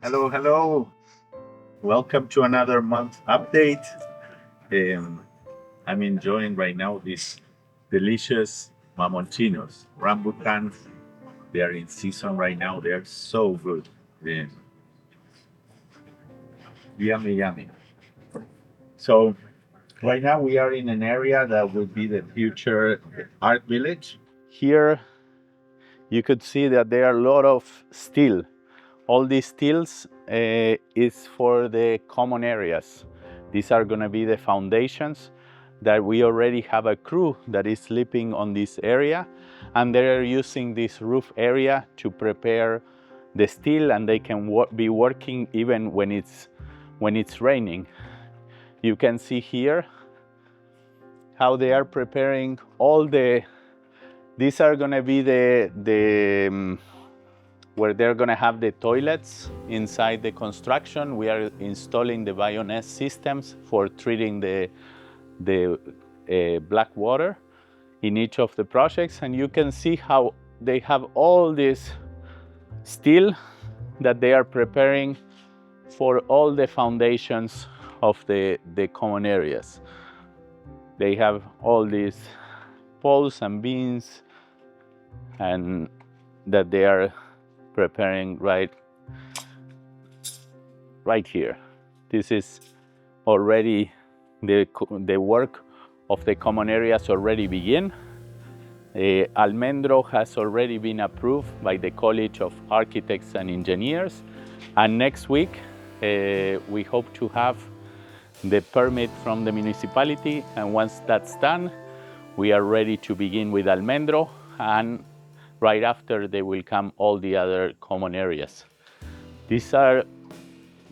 Hello, hello. Welcome to another month update. Um, I'm enjoying right now these delicious mamonchinos, rambutans. They are in season right now. They are so good. Um, Yummy, yummy. So right now we are in an area that will be the future art village. Here you could see that there are a lot of steel. All these steels is for the common areas. These are going to be the foundations that we already have a crew that is sleeping on this area, and they're using this roof area to prepare the steel, and they can be working even when it's raining. You can see here how they are preparing all the. These are going to be the where they're going to have the toilets inside the construction. We are installing the bioness systems for treating the black water in each of the projects. And you can see how they have all this steel that they are preparing for all the foundations of the common areas. They have all these poles and beams and that they are preparing right here. This is already the work of the common areas already begin. Almendro has already been approved by the College of Architects and Engineers, and next week we hope to have the permit from the municipality, and once that's done we are ready to begin with Almendro, and right after they will come all the other common areas. These are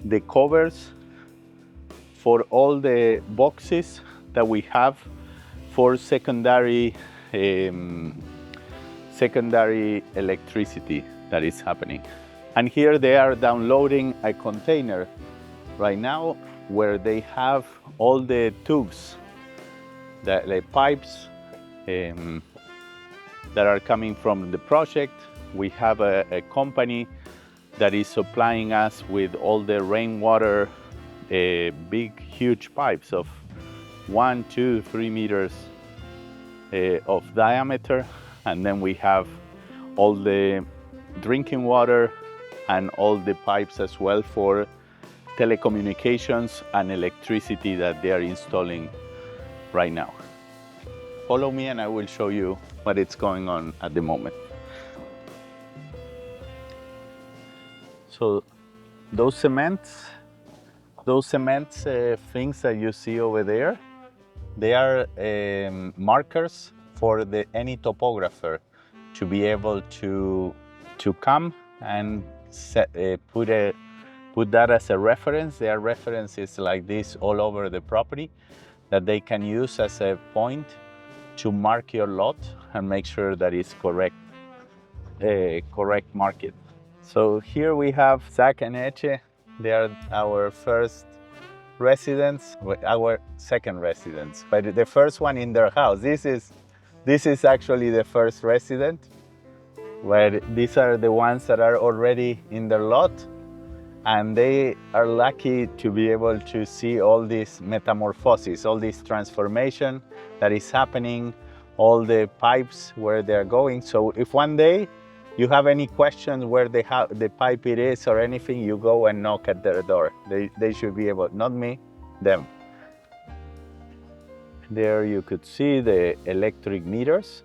the covers for all the boxes that we have for secondary electricity that is happening. And here they are downloading a container right now where they have all the tubes, the pipes that are coming from the project. We have a company that is supplying us with all the rainwater, big, huge pipes of 1, 2, 3 meters of diameter. And then we have all the drinking water and all the pipes as well for telecommunications and electricity that they are installing right now. Follow me and I will show you what is going on at the moment. So those cements things that you see over there, they are markers for any topographer to be able to come and put that as a reference. There are references like this all over the property that they can use as a point to mark your lot and make sure that it's correct market. So here we have Zach and Eche. They are our first residents, our second residents, but the first one in their house. This is actually the first resident, where these are the ones that are already in their lot, and they are lucky to be able to see all this metamorphosis, all this transformation that is happening, all the pipes where they're going. So if one day you have any questions where the pipe it is or anything, you go and knock at their door. They should be able, not me, them. There you could see the electric meters.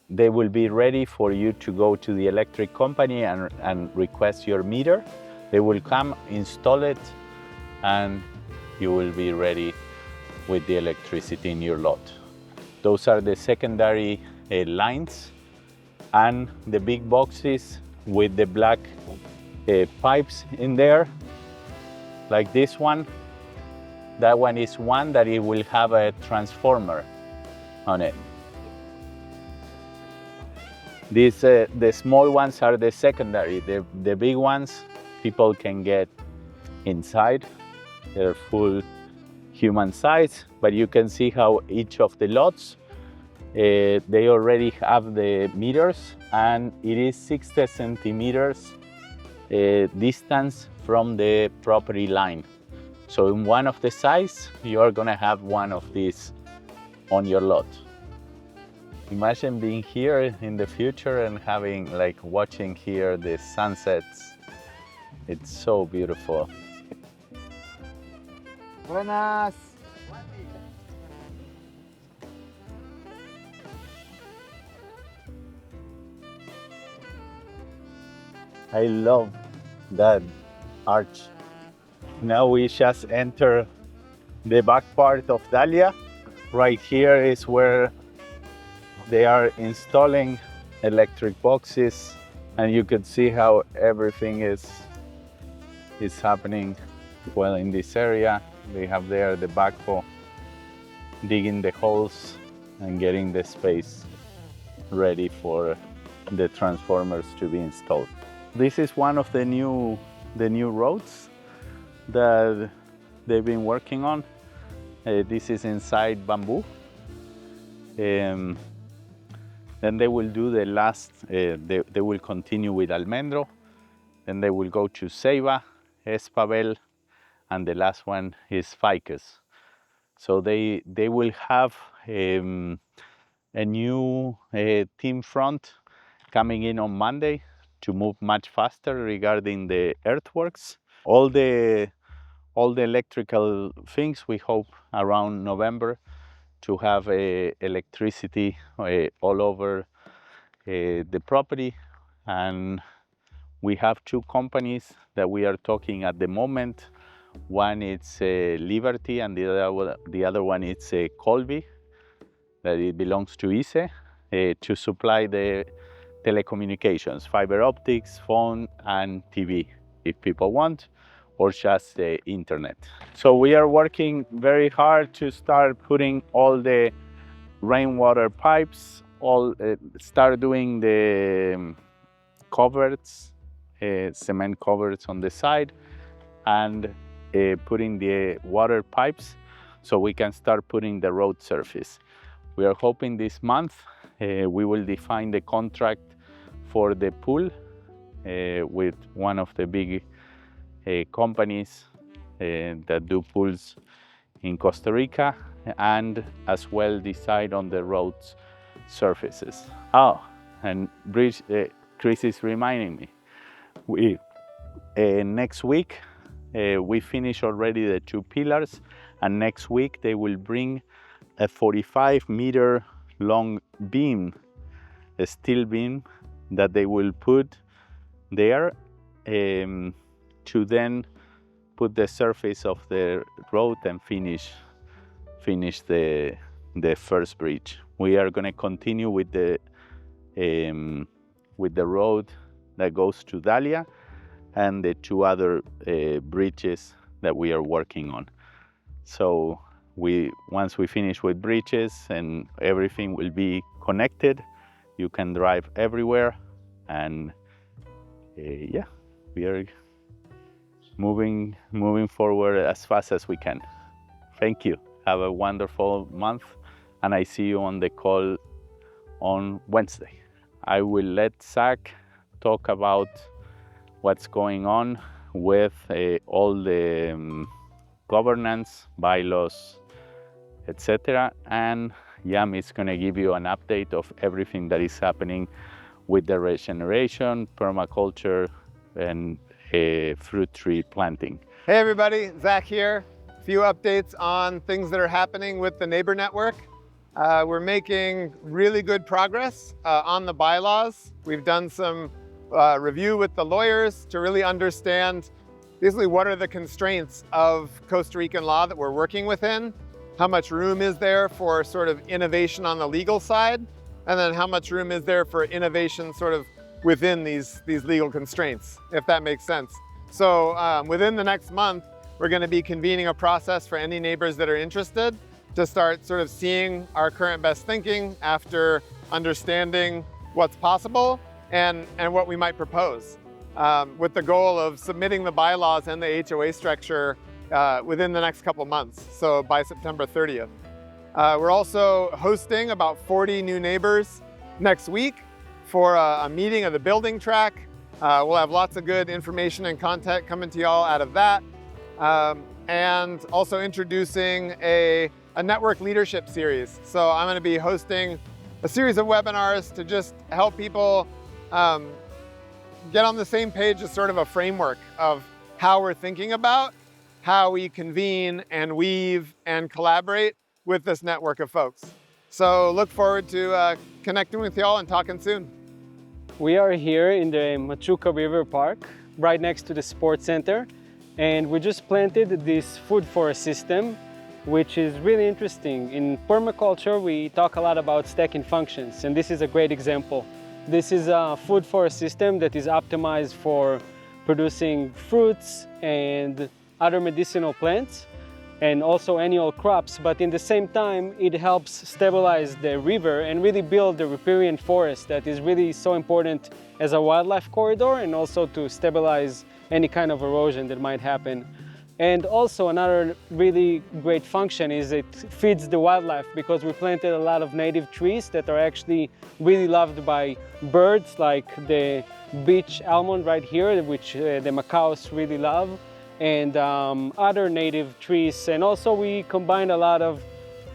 They will be ready for you to go to the electric company and request your meter. They will come, install it, and you will be ready with the electricity in your lot. Those are the secondary lines, and the big boxes with the black pipes in there, like this one. That one is one that it will have a transformer on it. These the small ones are the secondary. The big ones people can get inside. They're full human size, but you can see how each of the lots they already have the meters, and it is 60 centimeters distance from the property line. So in one of the sides, you are gonna have one of these on your lot. Imagine being here in the future and having, like, watching here the sunsets. It's so beautiful. Buenas. I love that arch. Now we just enter the back part of Dahlia. Right here is where they are installing electric boxes, and you could see how everything is happening. Well, in this area, they have there the backhoe digging the holes and getting the space ready for the transformers to be installed. This is one of the new roads that they've been working on. This is inside bamboo. Then they will do the last, they will continue with Almendro. Then they will go to Ceiba, Espabel, and the last one is Ficus. So they will have a new team front coming in on Monday to move much faster regarding the earthworks. All the electrical things, we hope around November to have electricity all over the property. And we have two companies that we are talking at the moment. One is Liberty, and the other one is Colby, that it belongs to ICE, to supply the telecommunications, fiber optics, phone, and TV, if people want, or just the internet. So we are working very hard to start putting all the rainwater pipes, start doing the covers, cement covers on the side, and putting the water pipes so we can start putting the road surface. We are hoping this month we will define the contract for the pool with one of the big companies that do pools in Costa Rica, and as well decide on the roads surfaces. Oh, and bridge, Chris is reminding me, next week we finish already the 2 pillars, and next week they will bring a 45-meter long beam, a steel beam, that they will put there to then put the surface of the road and finish the first bridge. We are going to continue with the road that goes to Dahlia and the 2 other bridges that we are working on. So once we finish with bridges and everything will be connected, you can drive everywhere, and yeah, we are moving forward as fast as we can. Thank you. Have a wonderful month, and I see you on the call on Wednesday. I will let Zach talk about what's going on with all the governance, bylaws, etc. And Yam is going to give you an update of everything that is happening with the regeneration, permaculture, and fruit tree planting. Hey everybody, Zach here. A few updates on things that are happening with the neighbor network. We're making really good progress on the bylaws. We've done some review with the lawyers to really understand basically what are the constraints of Costa Rican law that we're working within, how much room is there for sort of innovation on the legal side, and then how much room is there for innovation sort of within these legal constraints, if that makes sense. So within the next month, we're going to be convening a process for any neighbors that are interested to start sort of seeing our current best thinking after understanding what's possible and what we might propose, with the goal of submitting the bylaws and the HOA structure within the next couple months, so by September 30th. We're also hosting about 40 new neighbors next week for a meeting of the building track We'll have lots of good information and content coming to y'all out of that. And also introducing a network leadership series. So I'm gonna be hosting a series of webinars to just help people get on the same page as sort of a framework of how we're thinking about how we convene and weave and collaborate with this network of folks. So look forward to connecting with y'all and talking soon. We are here in the Machuca River Park, right next to the sports center, and we just planted this food forest system, which is really interesting. In permaculture, we talk a lot about stacking functions, and this is a great example. This is a food forest system that is optimized for producing fruits and other medicinal plants, and also annual crops, but in the same time, it helps stabilize the river and really build the riparian forest that is really so important as a wildlife corridor and also to stabilize any kind of erosion that might happen. And also another really great function is it feeds the wildlife because we planted a lot of native trees that are actually really loved by birds like the beach almond right here, which the macaws really love, and other native trees. And also we combined a lot of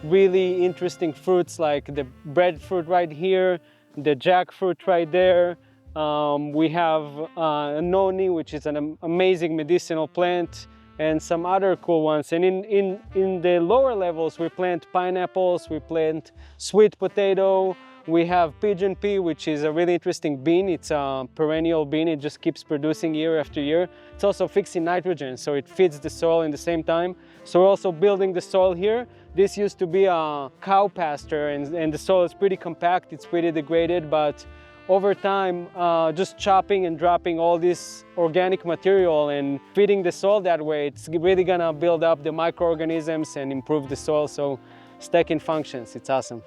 really interesting fruits like the breadfruit right here, the jackfruit right there. We have a noni, which is an amazing medicinal plant, and some other cool ones. And in the lower levels, we plant pineapples, we plant sweet potato, we have pigeon pea, which is a really interesting bean. It's a perennial bean, it just keeps producing year after year. It's also fixing nitrogen, so it feeds the soil in the same time. So we're also building the soil here. This used to be a cow pasture, and the soil is pretty compact, it's pretty degraded, but over time, just chopping and dropping all this organic material and feeding the soil that way, it's really gonna build up the microorganisms and improve the soil. So stacking functions, it's awesome.